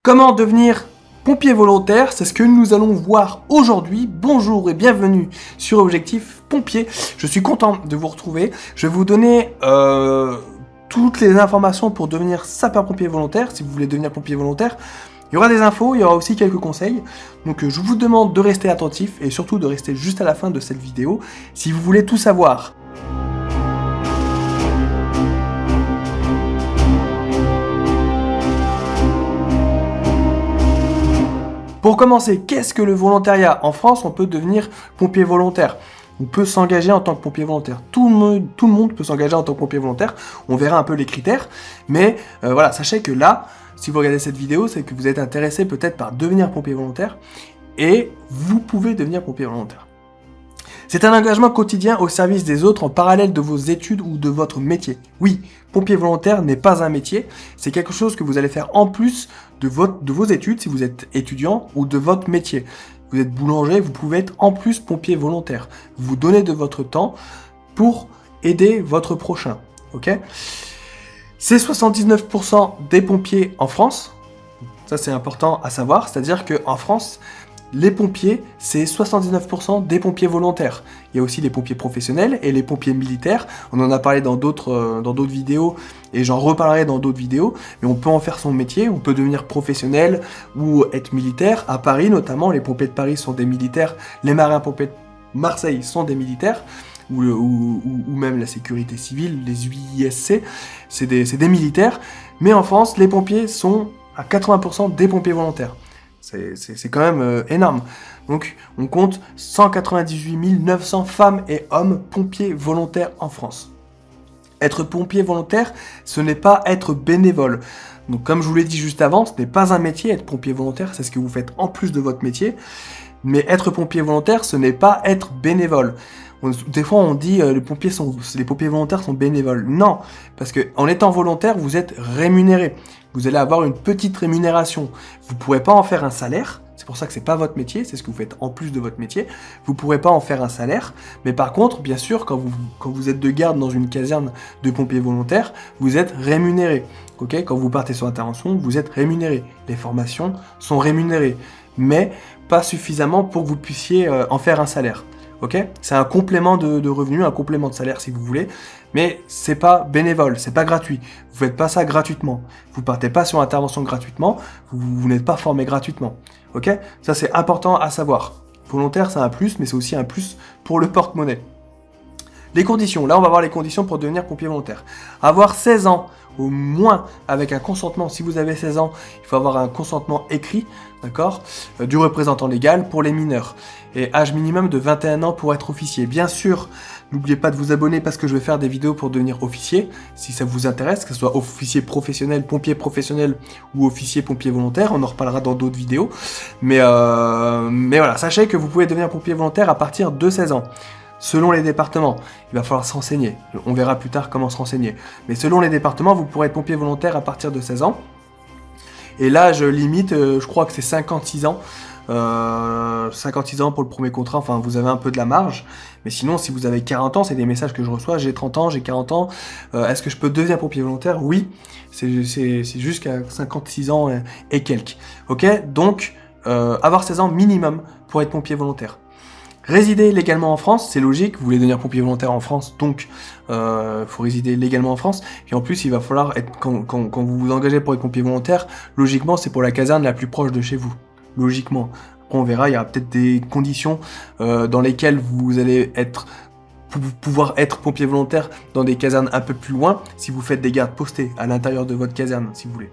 Comment devenir pompier volontaire? C'est ce que nous allons voir aujourd'hui. Bonjour et bienvenue sur Objectif Pompier. Je suis content de vous retrouver. Je vais vous donner toutes les informations pour devenir sapeur-pompier volontaire, si vous voulez devenir pompier volontaire. Il y aura des infos, il y aura aussi quelques conseils. Donc je vous demande de rester attentif et surtout de rester juste à la fin de cette vidéo si vous voulez tout savoir. Pour commencer, qu'est-ce que le volontariat? En France, on peut devenir pompier volontaire. On peut s'engager en tant que pompier volontaire. Tout le monde peut s'engager en tant que pompier volontaire. On verra un peu les critères. Mais voilà, sachez que là, si vous regardez cette vidéo, c'est que vous êtes intéressé peut-être par devenir pompier volontaire. Et vous pouvez devenir pompier volontaire. C'est un engagement quotidien au service des autres en parallèle de vos études ou de votre métier. Oui, pompier volontaire n'est pas un métier, c'est quelque chose que vous allez faire en plus de vos études, si vous êtes étudiant, ou de votre métier. Vous êtes boulanger, vous pouvez être en plus pompier volontaire. Vous donnez de votre temps pour aider votre prochain. Ok ? C'est 79% des pompiers en France. Ça, c'est important à savoir. C'est-à-dire qu'en France, les pompiers, c'est 79% des pompiers volontaires. Il y a aussi les pompiers professionnels et les pompiers militaires. On en a parlé dans d'autres vidéos et j'en reparlerai dans d'autres vidéos. Mais on peut en faire son métier, on peut devenir professionnel ou être militaire. À Paris notamment, les pompiers de Paris sont des militaires. Les marins-pompiers de Marseille sont des militaires. Ou même la sécurité civile, les UISC, c'est des militaires. Mais en France, les pompiers sont à 80% des pompiers volontaires. C'est quand même énorme. Donc, on compte 198 900 femmes et hommes pompiers volontaires en France. Être pompier volontaire, ce n'est pas être bénévole. Donc, comme je vous l'ai dit juste avant, ce n'est pas un métier, être pompier volontaire, c'est ce que vous faites en plus de votre métier. Mais être pompier volontaire, ce n'est pas être bénévole. Des fois, on dit les pompiers volontaires sont bénévoles. Non, parce que en étant volontaire, vous êtes rémunéré. Vous allez avoir une petite rémunération. Vous ne pourrez pas en faire un salaire. C'est pour ça que c'est pas votre métier. C'est ce que vous faites en plus de votre métier. Vous ne pourrez pas en faire un salaire. Mais par contre, bien sûr, quand vous êtes de garde dans une caserne de pompiers volontaires, vous êtes rémunéré. Okay, quand vous partez sur intervention, vous êtes rémunéré. Les formations sont rémunérées, mais pas suffisamment pour que vous puissiez en faire un salaire. Ok, c'est un complément de revenus, un complément de salaire si vous voulez, mais c'est pas bénévole, c'est pas gratuit. Vous faites pas ça gratuitement. Vous partez pas sur intervention gratuitement, vous n'êtes pas formé gratuitement. Ok, ça c'est important à savoir. Volontaire, c'est un plus, mais c'est aussi un plus pour le porte-monnaie. Les conditions, là on va voir les conditions pour devenir pompier volontaire. Avoir 16 ans au moins avec un consentement, si vous avez 16 ans, il faut avoir un consentement écrit, d'accord, du représentant légal pour les mineurs. Et âge minimum de 21 ans pour être officier. Bien sûr, n'oubliez pas de vous abonner parce que je vais faire des vidéos pour devenir officier, si ça vous intéresse, que ce soit officier professionnel, pompier professionnel ou officier pompier volontaire, on en reparlera dans d'autres vidéos. Mais voilà, sachez que vous pouvez devenir pompier volontaire à partir de 16 ans. Selon les départements, il va falloir se renseigner. On verra plus tard comment se renseigner. Mais selon les départements, vous pourrez être pompier volontaire à partir de 16 ans. Et l'âge limite, je crois que c'est 56 ans. 56 ans pour le premier contrat, enfin vous avez un peu de la marge. Mais sinon, si vous avez 40 ans, c'est des messages que je reçois. J'ai 30 ans, j'ai 40 ans. Est-ce que je peux devenir pompier volontaire? Oui, c'est jusqu'à 56 ans et quelques. Ok, donc avoir 16 ans minimum pour être pompier volontaire. Résider légalement en France, c'est logique, vous voulez devenir pompier volontaire en France, donc faut résider légalement en France. Puis en plus, il va falloir être quand vous vous engagez pour être pompier volontaire, logiquement, c'est pour la caserne la plus proche de chez vous. Logiquement. Après, on verra, il y aura peut-être des conditions dans lesquelles vous allez pouvoir être pompier volontaire dans des casernes un peu plus loin, si vous faites des gardes postés à l'intérieur de votre caserne, si vous voulez.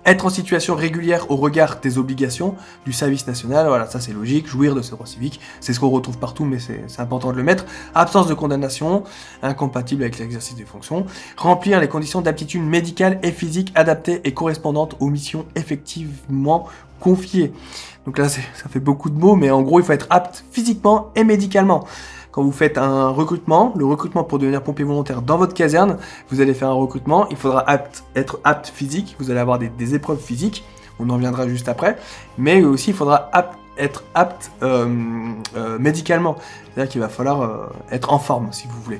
Être en situation régulière au regard des obligations du service national, voilà, ça c'est logique, jouir de ses droits civiques, c'est ce qu'on retrouve partout, mais c'est important de le mettre. Absence de condamnation, incompatible avec l'exercice des fonctions. Remplir les conditions d'aptitude médicale et physique adaptées et correspondantes aux missions effectivement confiées. Donc là, ça fait beaucoup de mots, mais en gros, il faut être apte physiquement et médicalement. Quand vous faites un recrutement, le recrutement pour devenir pompier volontaire dans votre caserne, vous allez faire un recrutement, il faudra être apte physique, vous allez avoir des épreuves physiques, on en viendra juste après, mais aussi il faudra être apte médicalement, c'est-à-dire qu'il va falloir être en forme si vous voulez.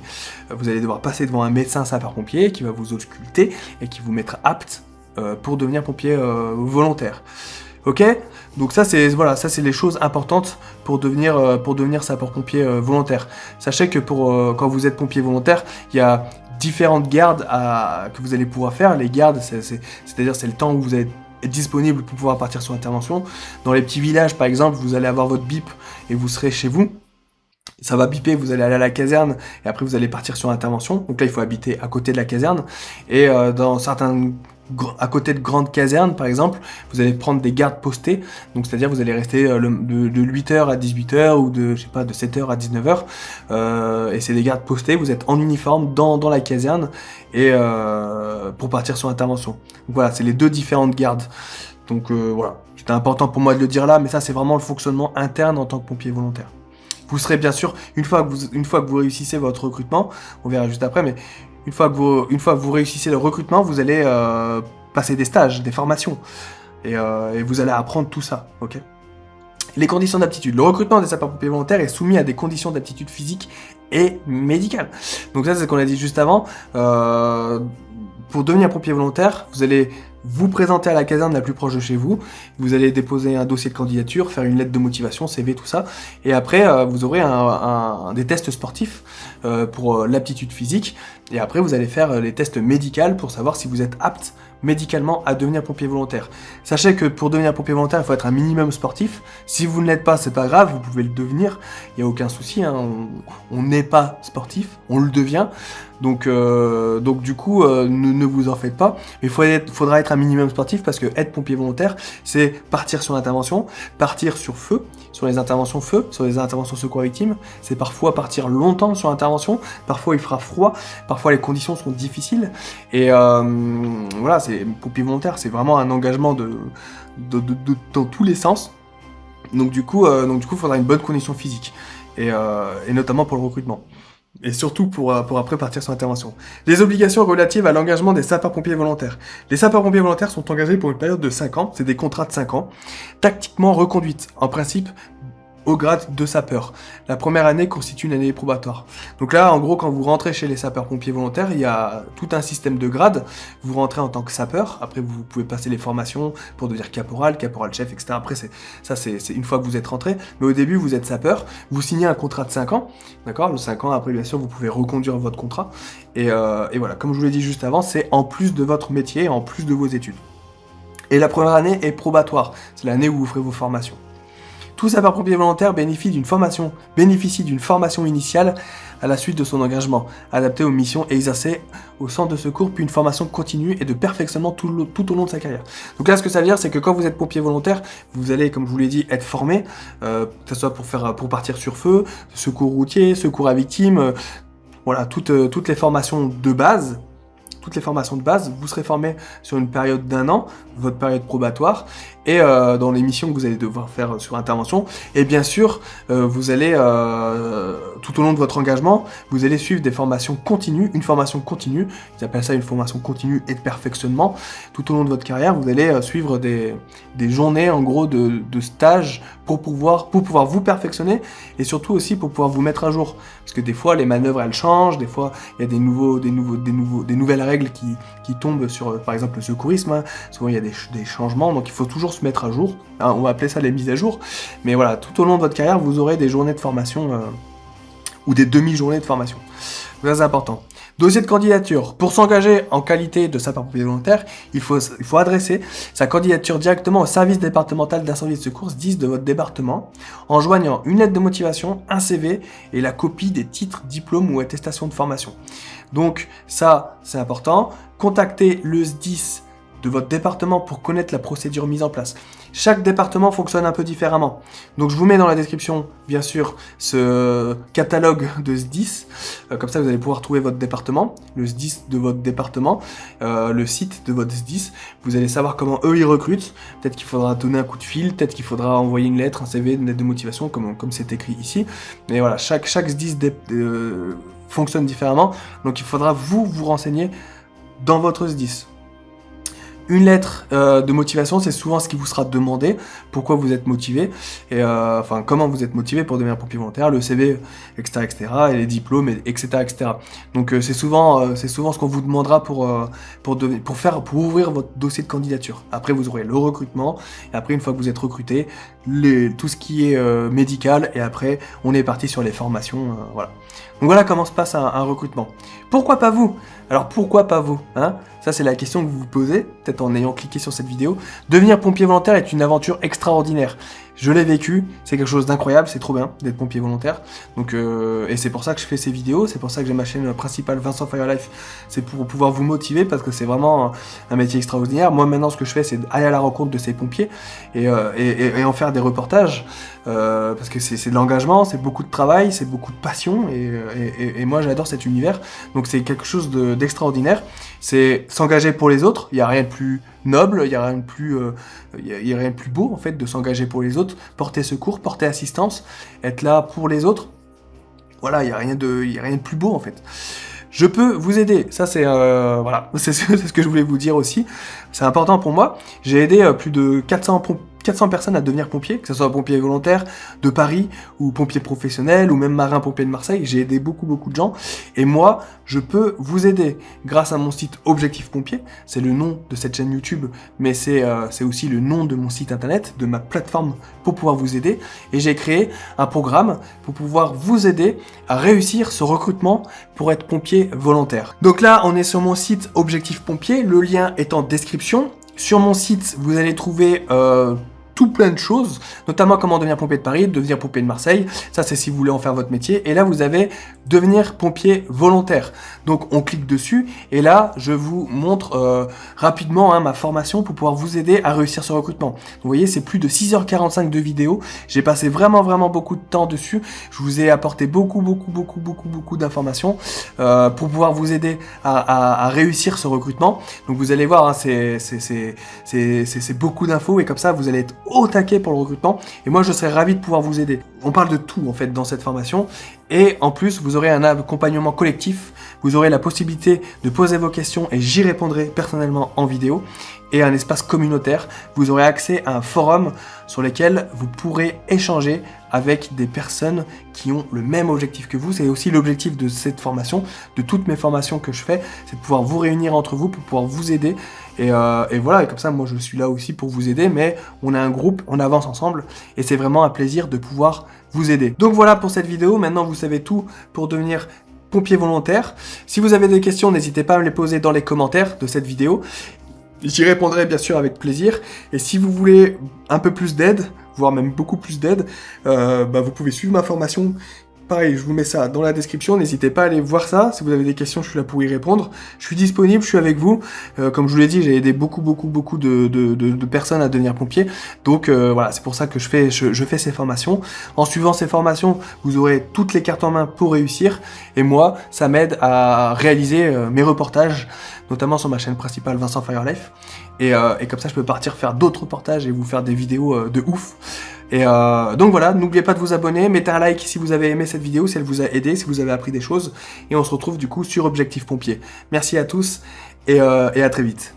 Vous allez devoir passer devant un médecin sapeur-pompier qui va vous ausculter et qui vous mettra apte pour devenir pompier volontaire. Ok? Donc ça c'est voilà, ça c'est les choses importantes pour devenir sapeur-pompier volontaire. Sachez que quand vous êtes pompier volontaire, il y a différentes gardes que vous allez pouvoir faire. Les gardes, c'est-à-dire c'est le temps où vous êtes disponible pour pouvoir partir sur intervention. Dans les petits villages par exemple, vous allez avoir votre bip et vous serez chez vous. Ça va biper, vous allez aller à la caserne et après vous allez partir sur intervention. Donc là il faut habiter à côté de la caserne. Et à côté de grandes casernes, par exemple, vous allez prendre des gardes postés, donc c'est-à-dire vous allez rester de 8h à 18h ou de 7h à 19h, et c'est des gardes postés, vous êtes en uniforme dans la caserne et pour partir sur intervention. Donc voilà, c'est les deux différentes gardes. Donc voilà, c'était important pour moi de le dire là, mais ça c'est vraiment le fonctionnement interne en tant que pompier volontaire. Vous serez bien sûr, une fois que vous réussissez votre recrutement, on verra juste après, mais une fois que vous réussissez le recrutement, vous allez passer des stages, des formations, et vous allez apprendre tout ça, ok? Les conditions d'aptitude. Le recrutement des sapeurs-pompiers volontaires est soumis à des conditions d'aptitude physique et médicale. Donc ça, c'est ce qu'on a dit juste avant. Pour devenir pompier volontaire, vous allez vous présenter à la caserne la plus proche de chez vous, vous allez déposer un dossier de candidature, faire une lettre de motivation, CV, tout ça, et après vous aurez des tests sportifs pour l'aptitude physique, et après vous allez faire les tests médicaux pour savoir si vous êtes apte médicalement à devenir pompier volontaire. Sachez que pour devenir pompier volontaire, il faut être un minimum sportif. Si vous ne l'êtes pas, c'est pas grave, vous pouvez le devenir, il n'y a aucun souci, hein. On n'est pas sportif, on le devient. Donc du coup, ne vous en faites pas. Mais il faudra être un minimum sportif parce que être pompier volontaire, c'est partir sur l'intervention, partir sur feu, sur les interventions feu, sur les interventions secours victimes. C'est parfois partir longtemps sur l'intervention, parfois il fera froid, parfois les conditions sont difficiles. Et voilà, c'est pompier volontaire, c'est vraiment un engagement dans tous les sens. Donc du coup, il faudra une bonne condition physique et notamment pour le recrutement. Et surtout pour après partir sur l'intervention. Les obligations relatives à l'engagement des sapeurs-pompiers volontaires. Les sapeurs-pompiers volontaires sont engagés pour une période de 5 ans, c'est des contrats de 5 ans, tactiquement reconduites, en principe au grade de sapeur. La première année constitue une année probatoire. Donc là, en gros, quand vous rentrez chez les sapeurs-pompiers volontaires, il y a tout un système de grades. Vous rentrez en tant que sapeur, après vous pouvez passer les formations pour devenir caporal-chef, etc. Après, c'est une fois que vous êtes rentré. Mais au début, vous êtes sapeur, vous signez un contrat de 5 ans, d'accord? Le 5 ans, après, bien sûr, vous pouvez reconduire votre contrat. Et voilà, comme je vous l'ai dit juste avant, c'est en plus de votre métier, en plus de vos études. Et la première année est probatoire. C'est l'année où vous ferez vos formations. Tout sapeur-pompier volontaire bénéficie d'une formation initiale à la suite de son engagement, adaptée aux missions exercées au centre de secours, puis une formation continue et de perfectionnement tout au long de sa carrière. Donc là, ce que ça veut dire, c'est que quand vous êtes pompier volontaire, vous allez, comme je vous l'ai dit, être formé, que ce soit pour partir sur feu, secours routier, secours à victimes, voilà, toutes les formations de base. Vous serez formé sur une période d'1 an, votre période probatoire, et dans les missions que vous allez devoir faire sur intervention. Et bien sûr, vous allez, tout au long de votre engagement, vous allez suivre des formations continues, une formation continue, ils appellent ça une formation continue et de perfectionnement. Tout au long de votre carrière, vous allez suivre des journées, en gros, de stage pour pouvoir vous perfectionner, et surtout aussi pour pouvoir vous mettre à jour. Parce que des fois, les manœuvres, elles changent, des fois, il y a des nouvelles règles qui tombent sur, par exemple, le secourisme, hein. Souvent il y a des changements, donc il faut toujours se mettre à jour, hein, on va appeler ça les mises à jour, mais voilà, tout au long de votre carrière, vous aurez des journées de formation, ou des demi-journées de formation, très important. Dossier de candidature. Pour s'engager en qualité de sapeur-pompier volontaire, il faut adresser sa candidature directement au service départemental d'incendie et de secours 10 de votre département, en joignant une lettre de motivation, un CV et la copie des titres, diplômes ou attestations de formation. Donc ça, c'est important. Contactez le SDIS de votre département pour connaître la procédure mise en place. Chaque département fonctionne un peu différemment. Donc je vous mets dans la description, bien sûr, ce catalogue de SDIS. Comme ça, vous allez pouvoir trouver votre département, le SDIS de votre département, le site de votre SDIS. Vous allez savoir comment eux, ils recrutent. Peut-être qu'il faudra donner un coup de fil, peut-être qu'il faudra envoyer une lettre, un CV, une lettre de motivation, comme c'est écrit ici. Mais voilà, chaque SDIS fonctionne différemment. Donc il faudra vous renseigner dans votre SDIS. une lettre de motivation, c'est souvent ce qui vous sera demandé, pourquoi vous êtes motivé, et enfin comment vous êtes motivé pour devenir pompier volontaire, le CV, etc., etc., et les diplômes, etc., etc. Donc c'est souvent ce qu'on vous demandera pour ouvrir votre dossier de candidature. Après vous aurez le recrutement, et après une fois que vous êtes recruté, tout ce qui est médical, et après on est parti sur les formations, voilà. Donc voilà comment se passe un recrutement. Pourquoi pas vous? Alors pourquoi pas vous, hein? Ça c'est la question que vous vous posez, peut-être en ayant cliqué sur cette vidéo. Devenir pompier volontaire est une aventure extraordinaire. Je l'ai vécu, c'est quelque chose d'incroyable, c'est trop bien d'être pompier volontaire. Donc, et c'est pour ça que je fais ces vidéos, c'est pour ça que j'ai ma chaîne principale Vincent Fire Life, c'est pour pouvoir vous motiver parce que c'est vraiment un métier extraordinaire. Moi maintenant ce que je fais c'est aller à la rencontre de ces pompiers et en faire des reportages parce que c'est de l'engagement, c'est beaucoup de travail, c'est beaucoup de passion et moi j'adore cet univers. Donc c'est quelque chose d'extraordinaire. C'est s'engager pour les autres, il n'y a rien de plus noble, il n'y a rien de plus, y a rien de plus beau en fait de s'engager pour les autres, porter secours, porter assistance, être là pour les autres. Voilà, il n'y a rien de plus beau en fait. Je peux vous aider, ça c'est voilà, c'est ce que je voulais vous dire aussi. C'est important pour moi. J'ai aidé plus de 400 personnes à devenir pompiers, que ce soit pompiers volontaires de Paris, ou pompiers professionnels, ou même marins-pompiers de Marseille. J'ai aidé beaucoup de gens. Et moi, je peux vous aider grâce à mon site Objectif Pompier. C'est le nom de cette chaîne YouTube, mais c'est aussi le nom de mon site internet, de ma plateforme pour pouvoir vous aider. Et j'ai créé un programme pour pouvoir vous aider à réussir ce recrutement pour être pompier volontaire. Donc là, on est sur mon site Objectif Pompier. Le lien est en description. Sur mon site, vous allez trouver tout plein de choses, notamment comment devenir pompier de Paris, devenir pompier de Marseille, ça c'est si vous voulez en faire votre métier, et là vous avez devenir pompier volontaire. Donc on clique dessus, et là je vous montre rapidement ma formation pour pouvoir vous aider à réussir ce recrutement. Vous voyez, c'est plus de 6h45 de vidéo, j'ai passé vraiment beaucoup de temps dessus, je vous ai apporté beaucoup d'informations pour pouvoir vous aider à réussir ce recrutement. Donc vous allez voir, hein, c'est beaucoup d'infos, et comme ça vous allez être au taquet pour le recrutement, et moi je serais ravi de pouvoir vous aider. On parle de tout en fait dans cette formation, et en plus vous aurez un accompagnement collectif, vous aurez la possibilité de poser vos questions et j'y répondrai personnellement en vidéo, et un espace communautaire, vous aurez accès à un forum sur lequel vous pourrez échanger avec des personnes qui ont le même objectif que vous. C'est aussi l'objectif de cette formation, de toutes mes formations que je fais, c'est de pouvoir vous réunir entre vous pour pouvoir vous aider. Et voilà, et comme ça, moi je suis là aussi pour vous aider, mais on a un groupe, on avance ensemble, et c'est vraiment un plaisir de pouvoir vous aider. Donc voilà pour cette vidéo, maintenant vous savez tout pour devenir pompier volontaire. Si vous avez des questions, n'hésitez pas à me les poser dans les commentaires de cette vidéo. J'y répondrai bien sûr avec plaisir, et si vous voulez un peu plus d'aide, voire même beaucoup plus d'aide, vous pouvez suivre ma formation. Pareil, je vous mets ça dans la description, n'hésitez pas à aller voir ça, si vous avez des questions, je suis là pour y répondre. Je suis disponible, je suis avec vous, comme je vous l'ai dit, j'ai aidé beaucoup de personnes à devenir pompiers, donc voilà, c'est pour ça que je fais ces formations. En suivant ces formations, vous aurez toutes les cartes en main pour réussir, et moi, ça m'aide à réaliser mes reportages, notamment sur ma chaîne principale Vincent Fire Life, et comme ça je peux partir faire d'autres reportages et vous faire des vidéos de ouf. Et donc voilà, n'oubliez pas de vous abonner, mettez un like si vous avez aimé cette vidéo, si elle vous a aidé, si vous avez appris des choses, et on se retrouve du coup sur Objectif Pompier. Merci à tous, et à très vite.